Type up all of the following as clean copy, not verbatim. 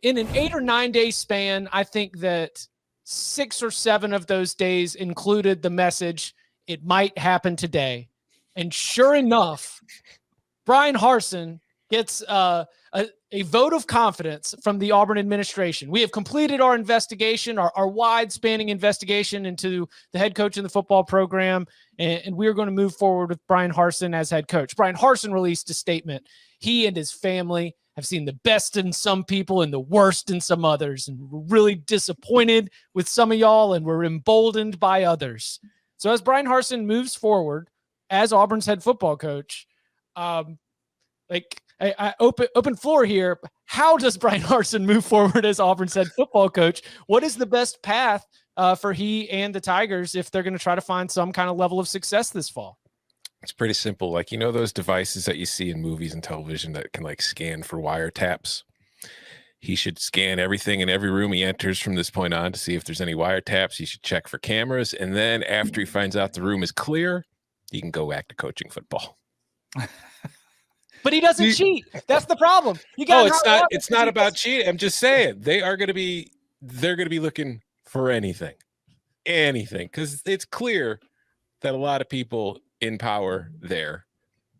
in an 8 or 9 day span, I think that 6 or 7 of those days included the message, it might happen today. And sure enough, Brian Harsin gets a vote of confidence from the Auburn administration. We have completed our investigation, our wide-spanning investigation into the head coach in the football program, and we're going to move forward with Brian Harsin as head coach. Brian Harsin released a statement. He and his family have seen the best in some people and the worst in some others, and we're really disappointed with some of y'all, and we're emboldened by others. So as Brian Harsin moves forward as Auburn's head football coach, I open floor here. How does Brian Harsin move forward as Auburn's head football coach? What is the best path for he and the Tigers if they're going to try to find some kind of level of success this fall? It's pretty simple. Like, you know, those devices that you see in movies and television that can like scan for wiretaps. He should scan everything in every room he enters from this point on to see if there's any wiretaps. He should check for cameras. And then after he finds out the room is clear, he can go back to coaching football. But he doesn't cheat. That's the problem. It's not about cheating. I'm just saying they're going to be looking for anything, because it's clear that a lot of people in power there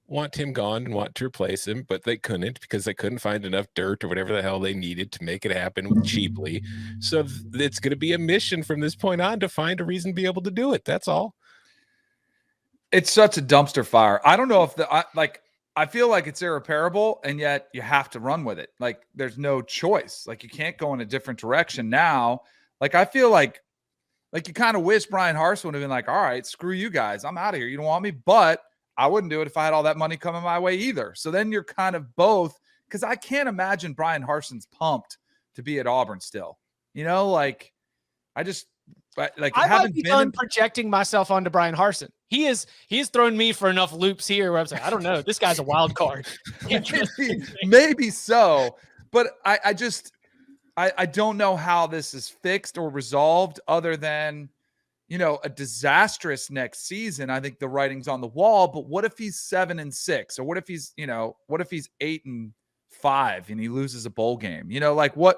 want him gone and want to replace him, but they couldn't because they couldn't find enough dirt or whatever the hell they needed to make it happen cheaply. So it's going to be a mission from this point on to find a reason to be able to do it. That's all. It's such a dumpster fire. I don't know if I feel like it's irreparable, and yet you have to run with it. Like, there's no choice. Like, you can't go in a different direction now. Like, I feel like you kind of wish Brian Harsin would have been like, all right, screw you guys. I'm out of here. You don't want me, but I wouldn't do it if I had all that money coming my way either. So then you're kind of both, because I can't imagine Brian Harsin's pumped to be at Auburn still. You know, like, I might be done projecting myself onto Brian Harsin. He's thrown me for enough loops here where I was like, I don't know, this guy's a wild card. maybe so, but I don't know how this is fixed or resolved other than, you know, a disastrous next season. I think the writing's on the wall, but what if he's 7-6, or what if he's 8-5 and he loses a bowl game? You know, like what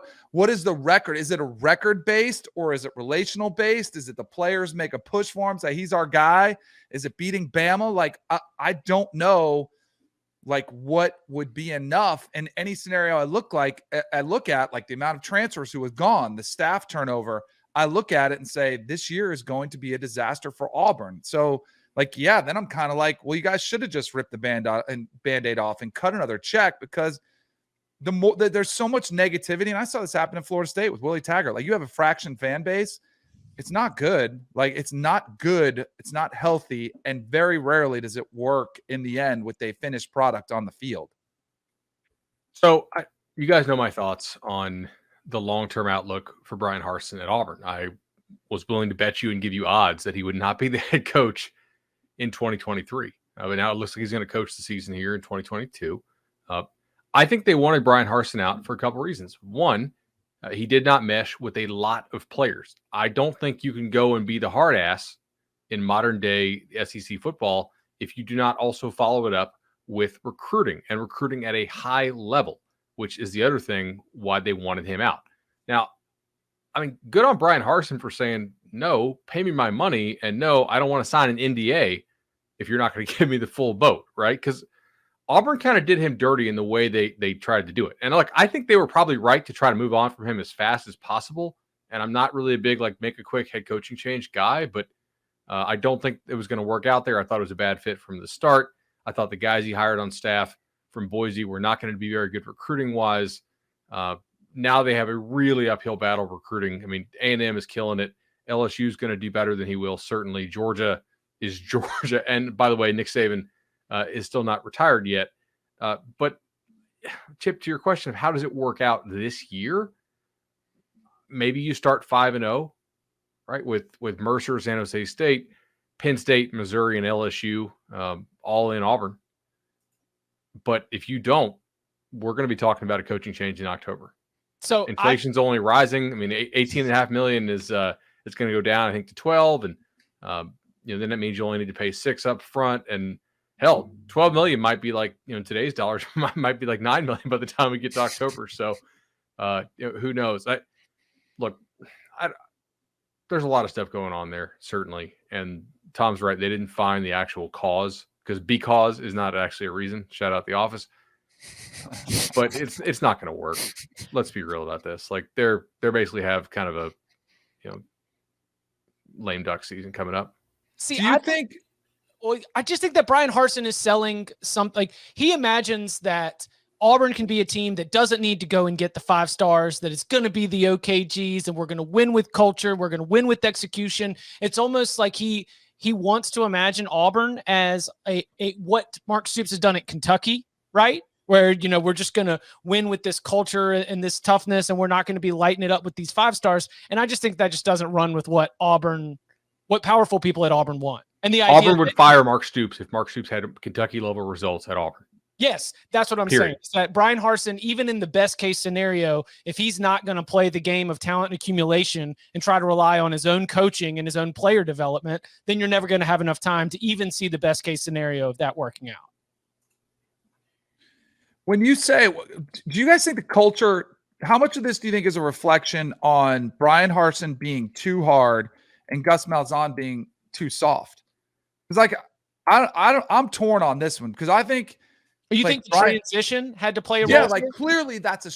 is the record? Is it a record based, or is it relational based? Is it the players make a push for him, say he's our guy? Is it beating Bama? Like, I don't know, like, what would be enough in any scenario. I look at like the amount of transfers who have gone, the staff turnover. I look at it and say, this year is going to be a disaster for Auburn. So, like, yeah, then I'm kind of like, well, you guys should have just ripped the Band-Aid off and cut another check, because there's so much negativity. And I saw this happen in Florida State with Willie Taggart. Like, you have a fraction fan base. It's not good. Like, it's not good. It's not healthy. And very rarely does it work in the end with a finished product on the field. So you guys know my thoughts on the long-term outlook for Brian Harsin at Auburn. I was willing to bet you and give you odds that he would not be the head coach in 2023. But now it looks like he's going to coach the season here in 2022. I think they wanted Brian Harsin out for a couple reasons. One, he did not mesh with a lot of players. I don't think you can go and be the hard ass in modern day SEC football if you do not also follow it up with recruiting, and recruiting at a high level, which is the other thing why they wanted him out. Now, I mean, good on Brian Harsin for saying, no, pay me my money, and no, I don't want to sign an NDA if you're not going to give me the full boat, right? Because Auburn kind of did him dirty in the way they tried to do it. And like, I think they were probably right to try to move on from him as fast as possible. And I'm not really a big, like, make a quick head coaching change guy, but I don't think it was going to work out there. I thought it was a bad fit from the start. I thought the guys he hired on staff from Boise were not going to be very good recruiting wise. Now they have a really uphill battle recruiting. I mean, A&M is killing it. LSU is going to do better than he will. Certainly Georgia is Georgia. And by the way, Nick Saban is still not retired yet. But Chip, to your question of how does it work out this year? Maybe you start 5-0, right? With Mercer, San Jose State, Penn State, Missouri, and LSU, all in Auburn. But if you don't, we're going to be talking about a coaching change in October. So inflation's only rising. I mean, $18.5 million is it's going to go down, I think, to 12, and then that means you only need to pay $6 up front, and hell, $12 million might be like, in today's dollars, might be like $9 million by the time we get to October. So Who knows? There's a lot of stuff going on there, certainly. And Tom's right. They didn't find the actual cause because is not actually a reason. Shout out The Office. But it's not going to work. Let's be real about this. Like they're basically have kind of a lame duck season coming up. See, Do you think? Well, I just think that Brian Harsin is selling something. Like he imagines that Auburn can be a team that doesn't need to go and get the 5 stars, that it's going to be the OKGs, and we're going to win with culture. We're going to win with execution. It's almost like he wants to imagine Auburn as a what Mark Stoops has done at Kentucky, right? Where, we're just going to win with this culture and this toughness, and we're not going to be lighting it up with these 5 stars. And I just think that just doesn't run with what powerful people at Auburn want. And the idea Auburn would fire Mark Stoops if Mark Stoops had Kentucky level results at Auburn. Yes, that's what I'm saying. Is that Brian Harsin, even in the best case scenario, if he's not going to play the game of talent accumulation and try to rely on his own coaching and his own player development, then you're never going to have enough time to even see the best case scenario of that working out. When you say, do you guys think the culture, how much of this do you think is a reflection on Brian Harsin being too hard and Gus Malzahn being too soft? Because I'm torn on this one because I think. You think the transition had to play a role? Yeah, like clearly that's a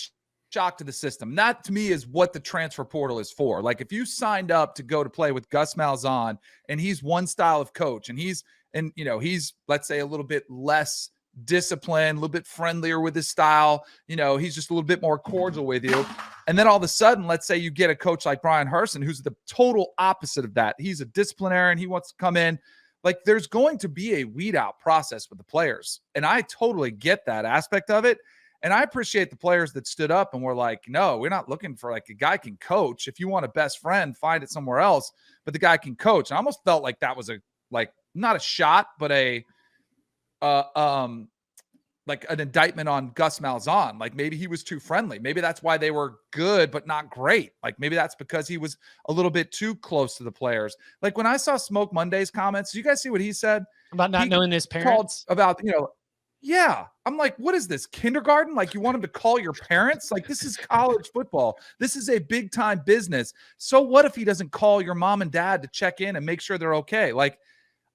shock to the system. That to me is what the transfer portal is for. Like if you signed up to go to play with Gus Malzahn and he's one style of coach and he's let's say a little bit less disciplined, a little bit friendlier with his style, he's just a little bit more cordial with you. And then all of a sudden, let's say you get a coach like Brian Harsin, who's the total opposite of that. He's a disciplinarian. He wants to come in. Like there's going to be a weed out process with the players. And I totally get that aspect of it. And I appreciate the players that stood up and were like, no, we're not looking for like a guy can coach. If you want a best friend, find it somewhere else. But the guy can coach. And I almost felt like that was not a shot, but like an indictment on Gus Malzahn. Like maybe he was too friendly. Maybe that's why they were good, but not great. Like maybe that's because he was a little bit too close to the players. Like when I saw Smoke Monday's comments, you guys see what he said? About not knowing his parents? About, yeah. I'm like, what is this, kindergarten? Like you want him to call your parents? Like this is college football. This is a big time business. So what if he doesn't call your mom and dad to check in and make sure they're okay? Like,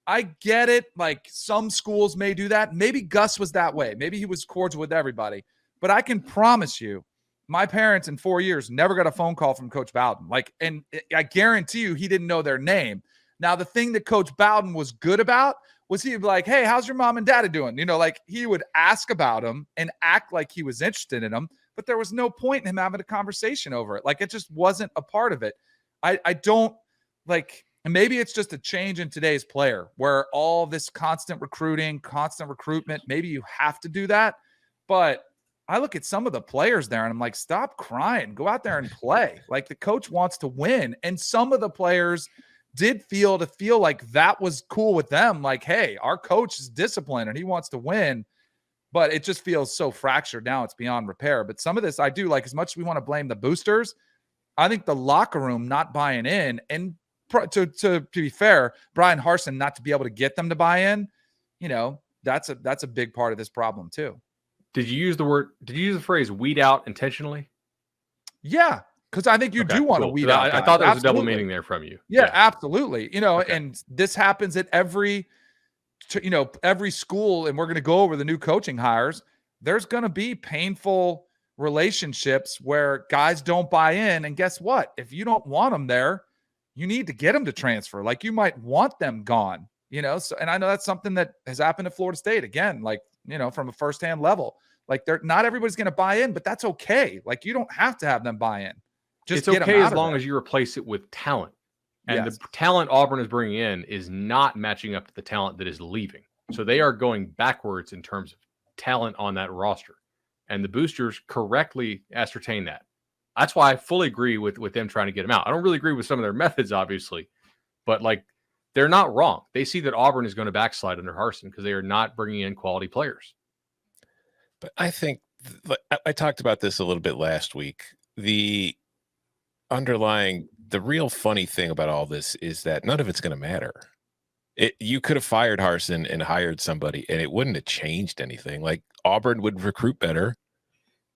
I get it. Like some schools may do that. Maybe Gus was that way. Maybe he was cordial with everybody. But I can promise you, my parents in 4 years never got a phone call from Coach Bowden. And I guarantee you he didn't know their name. Now, the thing that Coach Bowden was good about was he'd be like, hey, how's your mom and dad doing? Like he would ask about him and act like he was interested in him. But there was no point in him having a conversation over it. Like it just wasn't a part of it. I don't like... And maybe it's just a change in today's player where all this constant recruiting, constant recruitment, maybe you have to do that. But I look at some of the players there and I'm like, stop crying. Go out there and play. Like the coach wants to win. And some of the players did feel like that was cool with them. Like, hey, our coach is disciplined and he wants to win. But it just feels so fractured now. It's beyond repair. But some of this I do like, as much as we want to blame the boosters, I think the locker room not buying in and to be fair, Brian Harsin not to be able to get them to buy in, that's a big part of this problem too. Did you use the phrase weed out intentionally? Yeah, because I think you do want to weed out. I thought there was a double meaning there from you. Yeah, absolutely. And this happens at every school, and we're going to go over the new coaching hires. There's going to be painful relationships where guys don't buy in. And guess what? If you don't want them there, you need to get them to transfer. Like you might want them gone, So, and I know that's something that has happened at Florida State again, from a firsthand level. Like not everybody's going to buy in, but that's okay. Like you don't have to have them buy in. Just it's okay as long as you replace it with talent. And the talent Auburn is bringing in is not matching up to the talent that is leaving. So they are going backwards in terms of talent on that roster. And the boosters correctly ascertain that. That's why I fully agree with them trying to get him out. I don't really agree with some of their methods, obviously, but they're not wrong. They see that Auburn is going to backslide under Harsin because they are not bringing in quality players. But I think I talked about this a little bit last week. The real funny thing about all this is that none of it's going to matter. You could have fired Harsin and hired somebody, and it wouldn't have changed anything. Like Auburn would recruit better.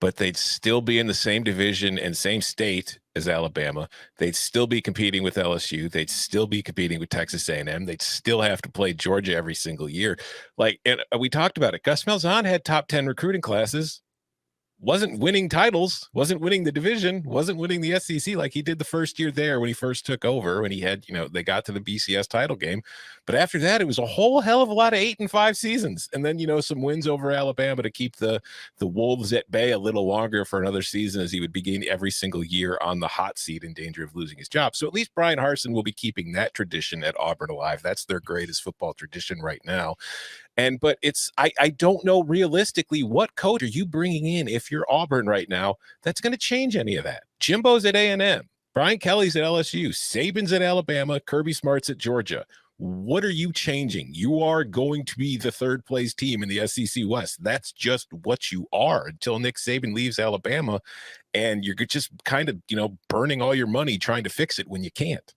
but they'd still be in the same division and same state as Alabama. They'd still be competing with LSU. They'd still be competing with Texas A&M. They'd still have to play Georgia every single year. And we talked about it. Gus Malzahn had top 10 recruiting classes, wasn't winning titles, wasn't winning the division, wasn't winning the SEC like he did the first year there when he first took over, when he had, they got to the BCS title game. But after that, it was a whole hell of a lot of 8 and 5 seasons. And then, some wins over Alabama to keep the Wolves at bay a little longer for another season, as he would begin every single year on the hot seat in danger of losing his job. So at least Brian Harsin will be keeping that tradition at Auburn alive. That's their greatest football tradition right now. But I don't know realistically, what coach are you bringing in if you're Auburn right now that's going to change any of that? Jimbo's at A&M, Brian Kelly's at LSU, Saban's at Alabama, Kirby Smart's at Georgia. What are you changing? You are going to be the third place team in the SEC West. That's just what you are until Nick Saban leaves Alabama, and you're just kind of, burning all your money trying to fix it when you can't.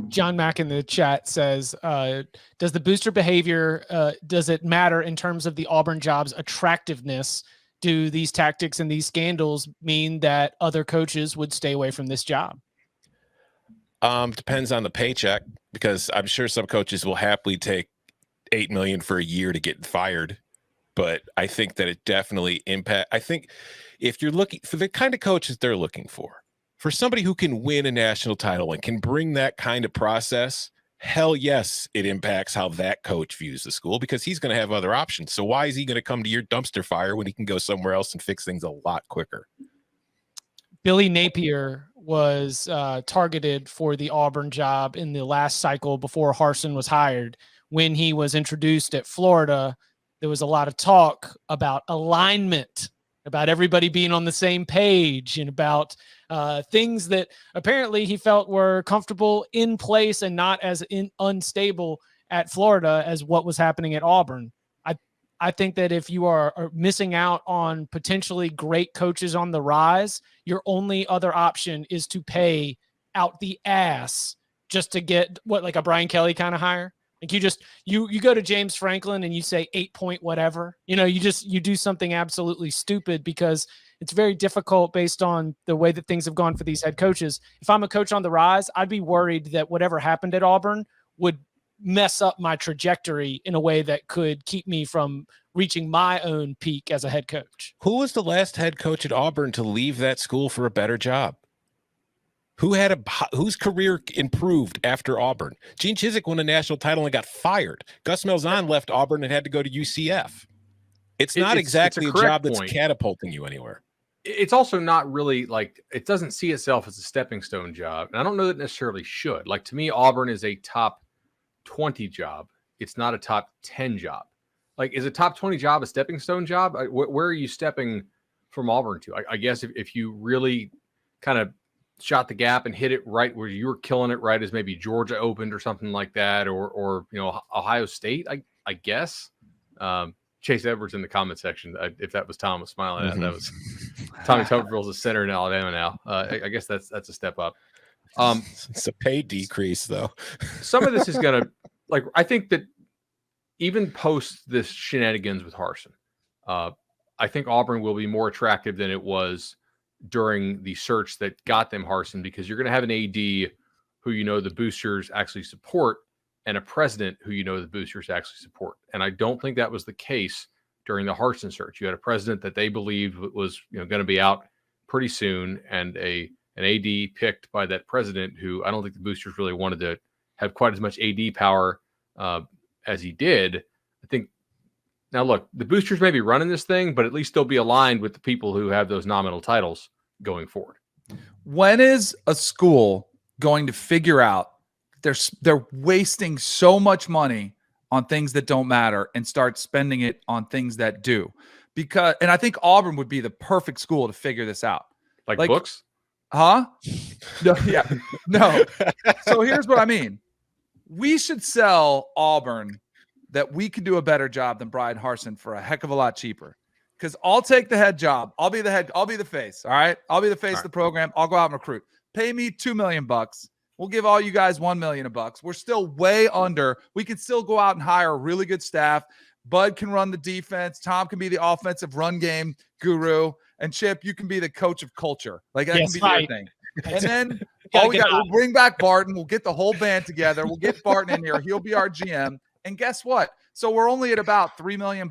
John Mack in the chat says, does the booster behavior, does it matter in terms of the Auburn job's attractiveness? Do these tactics and these scandals mean that other coaches would stay away from this job? Depends on the paycheck, because I'm sure some coaches will happily take $8 million for a year to get fired. But I think that it definitely I think if you're looking for the kind of coaches they're looking for somebody who can win a national title and can bring that kind of process, hell yes, it impacts how that coach views the school, because he's going to have other options. So why is he going to come to your dumpster fire when he can go somewhere else and fix things a lot quicker? Billy Napier was targeted for the Auburn job in the last cycle before Harsin was hired. When he was introduced at Florida, there was a lot of talk about alignment, about everybody being on the same page, and about things that apparently he felt were comfortable in place and not as unstable at Florida as what was happening at Auburn. I think that if you are missing out on potentially great coaches on the rise, your only other option is to pay out the ass just to get like a Brian Kelly kind of hire. Like you go to James Franklin and you say 8 point whatever, you do something absolutely stupid, because it's very difficult based on the way that things have gone for these head coaches. If I'm a coach on the rise, I'd be worried that whatever happened at Auburn would mess up my trajectory in a way that could keep me from reaching my own peak as a head coach. Who was the last head coach at Auburn to leave that school for a better job? Whose career improved after Auburn? Gene Chizik won a national title and got fired. Gus Malzahn left Auburn and had to go to UCF. It's not exactly a job that's catapulting you anywhere. It's also not really it doesn't see itself as a stepping stone job. And I don't know that it necessarily should. To me, Auburn is a top 20 job. It's not a top 10 job. Is a top 20 job a stepping stone job? Where are you stepping from Auburn to? I guess if you really kind of shot the gap and hit it right where you were killing it, right as maybe Georgia opened or something like that, or Ohio State, I guess. Chase Edwards in the comment section, if that was Tom was smiling at, that was Tommy Tuberville's a center in Alabama now. I guess that's a step up. It's a pay decrease, though. Some of this is going to, I think that even post this shenanigans with Harsin, I think Auburn will be more attractive than it was during the search that got them Harsin, because you're going to have an AD who the boosters actually support, and a president who the boosters actually support. And I don't think that was the case during the Harsin search. You had a president that they believed was going to be out pretty soon, and an AD picked by that president who I don't think the boosters really wanted to have quite as much AD power as he did. I think now, look, the boosters may be running this thing, but at least they'll be aligned with the people who have those nominal titles going forward. When is a school going to figure out they're wasting so much money on things that don't matter and start spending it on things that do? And I think Auburn would be the perfect school to figure this out. Like books? Huh? No, yeah. No. So here's what I mean. We should sell Auburn that we could do a better job than Brian Harsin for a heck of a lot cheaper. Because I'll take the head job. I'll be the face. All right. I'll be the face of the program. I'll go out and recruit. Pay me $2 million. We'll give all you guys $1 million. We're still way under. We could still go out and hire a really good staff, Bud can run the defense. Tom can be the offensive run game guru. And Chip, you can be the coach of culture. Like that Yes, can be right. your thing. And then Gotta all we get got, we'll bring back Barton. We'll get the whole band together. We'll get Barton in here. He'll be our GM. And guess what? So we're only at about $3 million.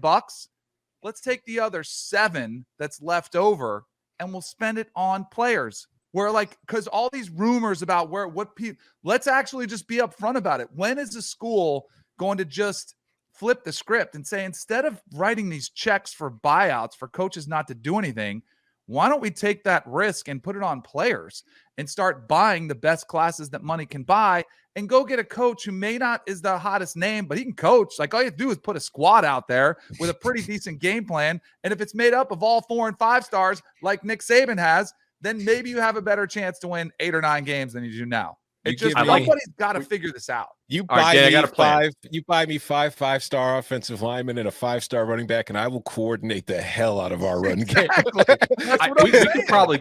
Let's take the other 7 that's left over and we'll spend it on players. We're like, because all these rumors about what people, let's actually just be upfront about it. When is the school going to just flip the script and say, instead of writing these checks for buyouts for coaches not to do anything, why don't we take that risk and put it on players and start buying the best classes that money can buy and go get a coach who may not is the hottest name, but he can coach. Like all you have to do is put a squad out there with a pretty decent game plan. And if it's made up of all 4 and 5 stars like Nick Saban has, then maybe you have a better chance to win 8 or 9 games than you do now. You It just give me- somebody's got to figure this out. You All right, buy Dan, I me got a plan. 5. You buy me 5 5-star offensive linemen and a 5-star running back, and I will coordinate the hell out of our run game. Exactly. That's what we I'm could saying. probably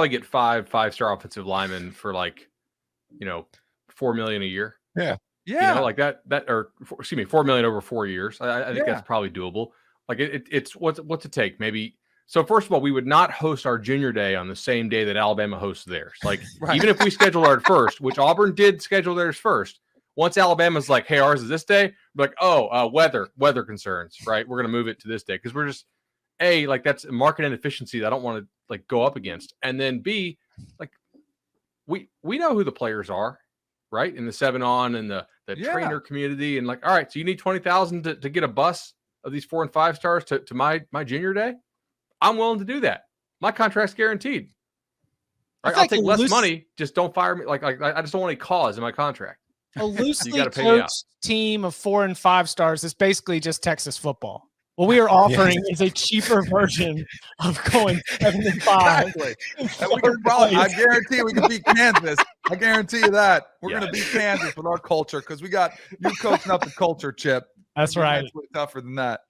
get 5 5-star offensive linemen for like, $4 million a year. Yeah. Like that or excuse me, $4 million over 4 years. I think Yeah. that's probably doable. Like it's what's it take? Maybe. So first of all, we would not host our junior day on the same day that Alabama hosts theirs. Like Right. even if we scheduled ours first, which Auburn did schedule theirs first. Once Alabama's like, hey, ours is this day, we're like, weather concerns, right? We're gonna move it to this day because we're just like that's a market inefficiency that I don't want to like go up against. And then B, like we know who the players are, right? In the 7-on and the Yeah. trainer community, and like, all right, so you need 20,000 to get a bus of these 4 and 5 stars to my junior day. I'm willing to do that. My contract's guaranteed. I Right? I'll think take less loose- money. Just don't fire me. Like I just don't want any cause in my contract. A loosely gotta pay me out. coached team of 4 and 5 stars is basically just Texas football. What we are offering is a cheaper version of going 7 and 5. Exactly. And we can probably, I guarantee we can beat Kansas. I guarantee you that. We're Yeah. going to beat Kansas with our culture because we got you coaching up the culture, Chip. That's right. It's tougher than that.